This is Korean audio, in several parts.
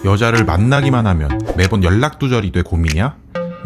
여자를 만나기만 하면 매번 연락 두절이 돼 고민이야?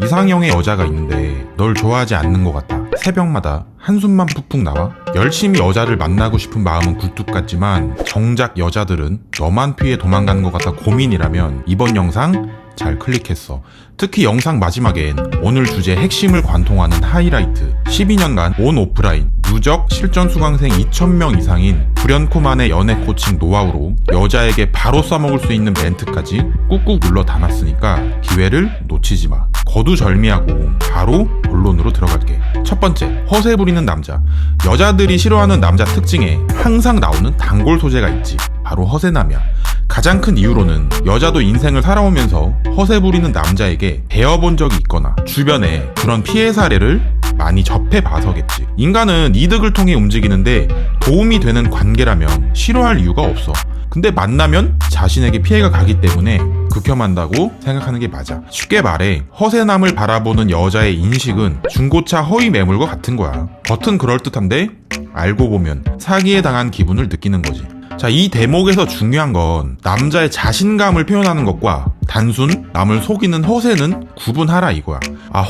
이상형의 여자가 있는데 널 좋아하지 않는 것 같다. 새벽마다 한숨만 푹푹 나와? 열심히 여자를 만나고 싶은 마음은 굴뚝 같지만 정작 여자들은 너만 피해 도망가는 것 같아 고민이라면 이번 영상 잘 클릭했어. 특히 영상 마지막엔 오늘 주제 핵심을 관통하는 하이라이트, 12년간 온 오프라인 누적 실전 수강생 2,000명 이상인 불연코만의 연애 코칭 노하우로 여자에게 바로 써먹을 수 있는 멘트까지 꾹꾹 눌러 담았으니까 기회를 놓치지 마. 거두절미하고 바로 본론으로 들어갈게. 첫 번째, 허세 부리는 남자. 여자들이 싫어하는 남자 특징에 항상 나오는 단골 소재가 있지. 바로 허세남이야. 가장 큰 이유로는 여자도 인생을 살아오면서 허세 부리는 남자에게 배워본 적이 있거나 주변에 그런 피해 사례를 많이 접해봐서겠지. 인간은 이득을 통해 움직이는데 도움이 되는 관계라면 싫어할 이유가 없어. 근데 만나면 자신에게 피해가 가기 때문에 극혐한다고 생각하는 게 맞아. 쉽게 말해 허세남을 바라보는 여자의 인식은 중고차 허위 매물과 같은 거야. 겉은 그럴듯한데 알고 보면 사기에 당한 기분을 느끼는 거지. 자, 이 대목에서 중요한 건 남자의 자신감을 표현하는 것과 단순 남을 속이는 허세는 구분하라 이거야.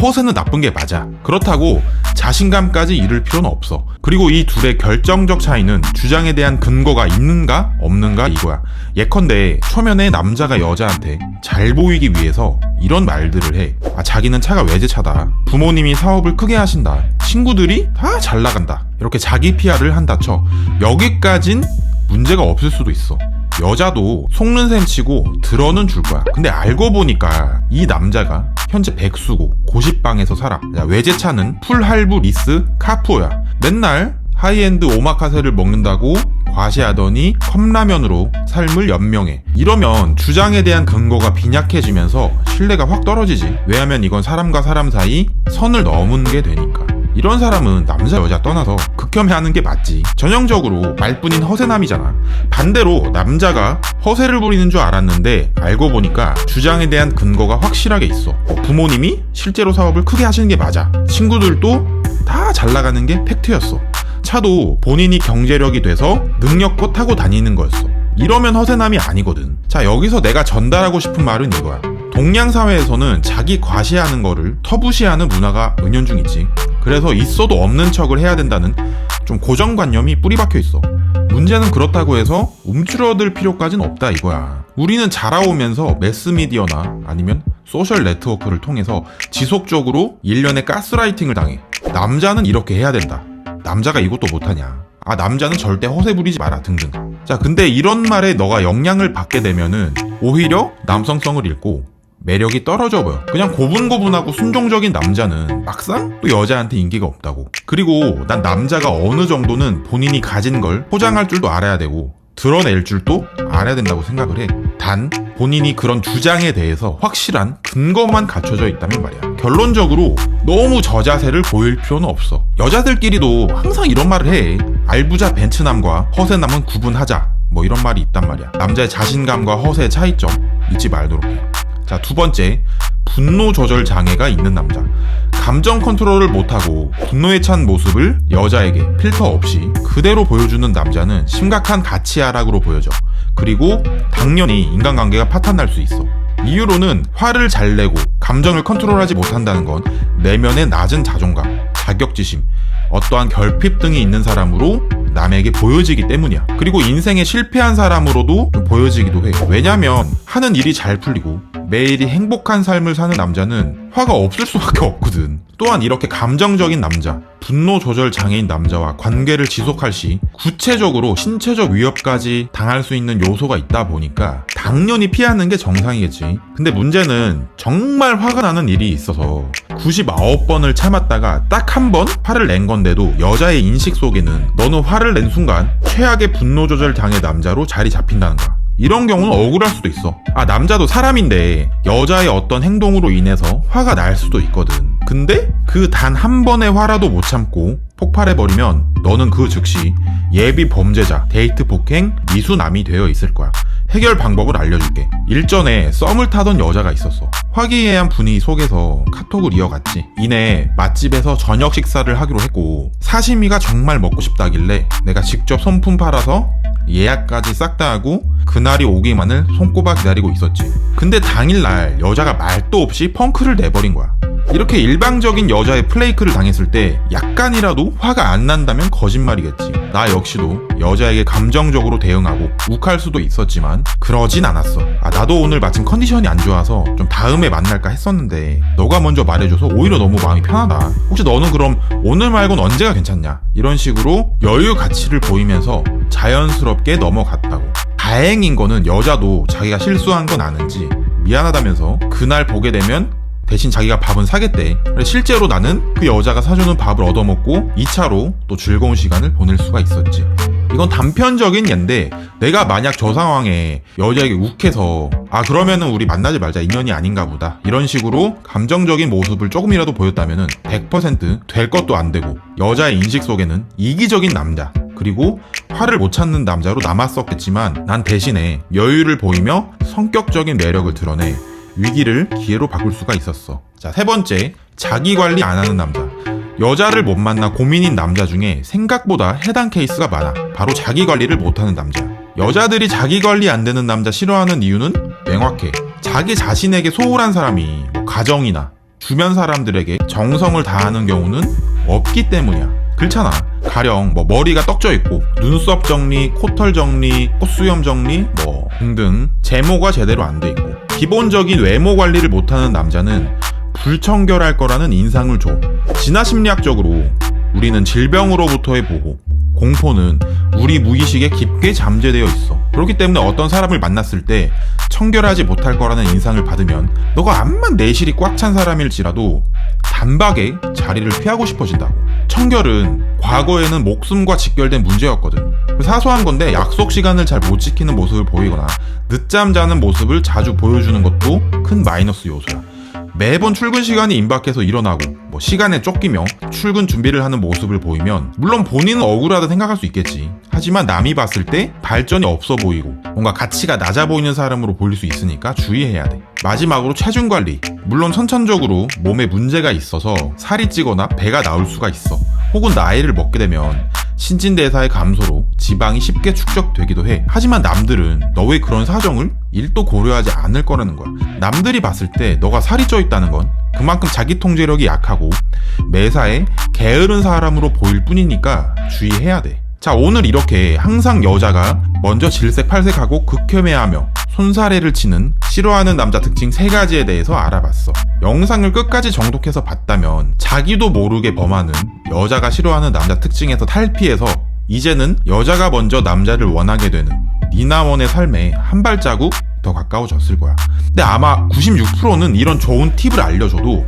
허세는 나쁜 게 맞아. 그렇다고 자신감까지 잃을 필요는 없어. 그리고 이 둘의 결정적 차이는 주장에 대한 근거가 있는가 없는가 이거야. 예컨대 초면에 남자가 여자한테 잘 보이기 위해서 이런 말들을 해. 자기는 차가 외제차다. 부모님이 사업을 크게 하신다. 친구들이 다 잘 나간다. 이렇게 자기 PR을 한다 쳐. 여기까진 문제가 없을 수도 있어. 여자도 속는 셈 치고 들어는 줄 거야. 근데 알고 보니까 이 남자가 현재 백수고 고시방에서 살아. 외제차는 풀할부 리스 카푸어야. 맨날 하이엔드 오마카세를 먹는다고 과시하더니 컵라면으로 삶을 연명해. 이러면 주장에 대한 근거가 빈약해지면서 신뢰가 확 떨어지지. 왜냐면 이건 사람과 사람 사이 선을 넘은 게 되니까. 이런 사람은 남자 여자 떠나서 극혐해하는 게 맞지. 전형적으로 말뿐인 허세남이잖아. 반대로 남자가 허세를 부리는 줄 알았는데 알고 보니까 주장에 대한 근거가 확실하게 있어. 부모님이 실제로 사업을 크게 하시는 게 맞아. 친구들도 다 잘 나가는 게 팩트였어. 차도 본인이 경제력이 돼서 능력껏 타고 다니는 거였어. 이러면 허세남이 아니거든. 자, 여기서 내가 전달하고 싶은 말은 이거야. 동양사회에서는 자기 과시하는 거를 터부시하는 문화가 은연중 있지. 그래서 있어도 없는 척을 해야 된다는 좀 고정관념이 뿌리박혀 있어. 문제는 그렇다고 해서 움츠러들 필요까지는 없다 이거야. 우리는 자라오면서 매스미디어나 아니면 소셜 네트워크를 통해서 지속적으로 일련의 가스라이팅을 당해. 남자는 이렇게 해야 된다. 남자가 이것도 못하냐. 남자는 절대 허세 부리지 마라 등등. 자, 근데 이런 말에 너가 영향을 받게 되면은 오히려 남성성을 잃고 매력이 떨어져 보여. 그냥 고분고분하고 순종적인 남자는 막상 또 여자한테 인기가 없다고. 그리고 난 남자가 어느 정도는 본인이 가진 걸 포장할 줄도 알아야 되고 드러낼 줄도 알아야 된다고 생각을 해. 단 본인이 그런 주장에 대해서 확실한 근거만 갖춰져 있다면 말이야. 결론적으로 너무 저자세를 보일 필요는 없어. 여자들끼리도 항상 이런 말을 해. 알부자 벤츠남과 허세남은 구분하자. 뭐 이런 말이 있단 말이야. 남자의 자신감과 허세의 차이점 잊지 말도록 해. 자, 두 번째, 분노 조절 장애가 있는 남자. 감정 컨트롤을 못하고 분노에 찬 모습을 여자에게 필터 없이 그대로 보여주는 남자는 심각한 가치 하락으로 보여져. 그리고 당연히 인간관계가 파탄날 수 있어. 이유로는 화를 잘 내고 감정을 컨트롤하지 못한다는 건 내면의 낮은 자존감, 자격지심, 어떠한 결핍 등이 있는 사람으로 남에게 보여지기 때문이야. 그리고 인생에 실패한 사람으로도 보여지기도 해. 왜냐면 하는 일이 잘 풀리고 매일이 행복한 삶을 사는 남자는 화가 없을 수밖에 없거든. 또한 이렇게 감정적인 남자, 분노 조절 장애인 남자와 관계를 지속할 시 구체적으로 신체적 위협까지 당할 수 있는 요소가 있다 보니까 당연히 피하는 게 정상이겠지. 근데 문제는 정말 화가 나는 일이 있어서 99번을 참았다가 딱 한 번 화를 낸 건데도 여자의 인식 속에는 너는 화를 낸 순간 최악의 분노 조절 장애 남자로 자리 잡힌다는 거야. 이런 경우는 억울할 수도 있어. 남자도 사람인데 여자의 어떤 행동으로 인해서 화가 날 수도 있거든. 근데 그 단 한 번의 화라도 못 참고 폭발해버리면 너는 그 즉시 예비 범죄자, 데이트 폭행, 미수남이 되어 있을 거야. 해결 방법을 알려줄게. 일전에 썸을 타던 여자가 있었어. 화기애애한 분위기 속에서 카톡을 이어갔지. 이내 맛집에서 저녁 식사를 하기로 했고 사시미가 정말 먹고 싶다길래 내가 직접 손품 팔아서 예약까지 싹 다 하고 그날이 오기만을 손꼽아 기다리고 있었지. 근데 당일날 여자가 말도 없이 펑크를 내버린 거야. 이렇게 일방적인 여자의 플레이크를 당했을 때 약간이라도 화가 안 난다면 거짓말이겠지. 나 역시도 여자에게 감정적으로 대응하고 욱할 수도 있었지만 그러진 않았어. 나도 오늘 마침 컨디션이 안 좋아서 좀 다음에 만날까 했었는데 너가 먼저 말해줘서 오히려 너무 마음이 편하다. 혹시 너는 그럼 오늘 말곤 언제가 괜찮냐? 이런 식으로 여유 가치를 보이면서 자연스럽게 넘어갔다고. 다행인 거는 여자도 자기가 실수한 건 아는지 미안하다면서 그날 보게 되면 대신 자기가 밥은 사겠대. 실제로 나는 그 여자가 사주는 밥을 얻어먹고 2차로 또 즐거운 시간을 보낼 수가 있었지. 이건 단편적인 예인데 내가 만약 저 상황에 여자에게 욱해서 그러면은 우리 만나지 말자, 인연이 아닌가 보다, 이런 식으로 감정적인 모습을 조금이라도 보였다면은 100% 될 것도 안 되고 여자의 인식 속에는 이기적인 남자 그리고 화를 못 찾는 남자로 남았었겠지만 난 대신에 여유를 보이며 성격적인 매력을 드러내 위기를 기회로 바꿀 수가 있었어. 자, 세 번째, 자기 관리 안 하는 남자. 여자를 못 만나 고민인 남자 중에 생각보다 해당 케이스가 많아. 바로 자기 관리를 못하는 남자. 여자들이 자기 관리 안 되는 남자 싫어하는 이유는 명확해. 자기 자신에게 소홀한 사람이 가정이나 주변 사람들에게 정성을 다하는 경우는 없기 때문이야. 그렇잖아. 가령 머리가 떡져 있고 눈썹 정리, 코털 정리, 콧수염 정리 등등 제모가 제대로 안 돼 있고 기본적인 외모 관리를 못하는 남자는 불청결할 거라는 인상을 줘. 진화심리학적으로 우리는 질병으로부터의 보호, 공포는 우리 무의식에 깊게 잠재되어 있어. 그렇기 때문에 어떤 사람을 만났을 때 청결하지 못할 거라는 인상을 받으면 너가 암만 내실이 꽉 찬 사람일지라도 단박에 자리를 피하고 싶어진다고. 청결은 과거에는 목숨과 직결된 문제였거든. 사소한 건데 약속 시간을 잘 못 지키는 모습을 보이거나 늦잠 자는 모습을 자주 보여주는 것도 큰 마이너스 요소야. 매번 출근 시간이 임박해서 일어나고 시간에 쫓기며 출근 준비를 하는 모습을 보이면 물론 본인은 억울하다 생각할 수 있겠지. 하지만 남이 봤을 때 발전이 없어 보이고 뭔가 가치가 낮아 보이는 사람으로 보일 수 있으니까 주의해야 돼. 마지막으로 체중 관리. 물론 선천적으로 몸에 문제가 있어서 살이 찌거나 배가 나올 수가 있어. 혹은 나이를 먹게 되면 신진대사의 감소로 지방이 쉽게 축적되기도 해. 하지만 남들은 너의 그런 사정을 1도 고려하지 않을 거라는 거야. 남들이 봤을 때 너가 살이 쪄 있다는 건 그만큼 자기 통제력이 약하고 매사에 게으른 사람으로 보일 뿐이니까 주의해야 돼. 자, 오늘 이렇게 항상 여자가 먼저 질색팔색하고 극혐해하며 손사래를 치는 싫어하는 남자 특징 3가지에 대해서 알아봤어. 영상을 끝까지 정독해서 봤다면 자기도 모르게 범하는 여자가 싫어하는 남자 특징에서 탈피해서 이제는 여자가 먼저 남자를 원하게 되는 니나원의 삶에 한 발자국 더 가까워졌을 거야. 근데 아마 96%는 이런 좋은 팁을 알려줘도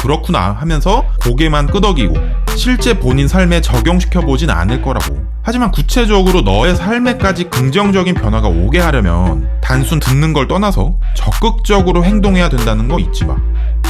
그렇구나 하면서 고개만 끄덕이고 실제 본인 삶에 적용시켜보진 않을 거라고. 하지만 구체적으로 너의 삶에까지 긍정적인 변화가 오게 하려면 단순 듣는 걸 떠나서 적극적으로 행동해야 된다는 거 잊지 마.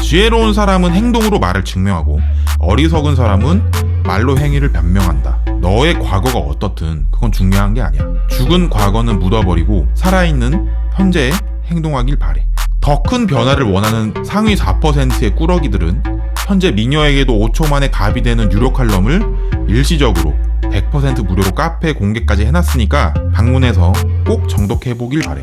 지혜로운 사람은 행동으로 말을 증명하고 어리석은 사람은 말로 행위를 변명한다. 너의 과거가 어떻든 그건 중요한 게 아니야. 죽은 과거는 묻어버리고 살아있는 현재에 행동하길 바래. 더 큰 변화를 원하는 상위 4%의 꾸러기들은 현재 미녀에게도 5초 만에 갑이 되는 유료 칼럼을 일시적으로 100% 무료로 카페 공개까지 해놨으니까 방문해서 꼭 정독해보길 바래.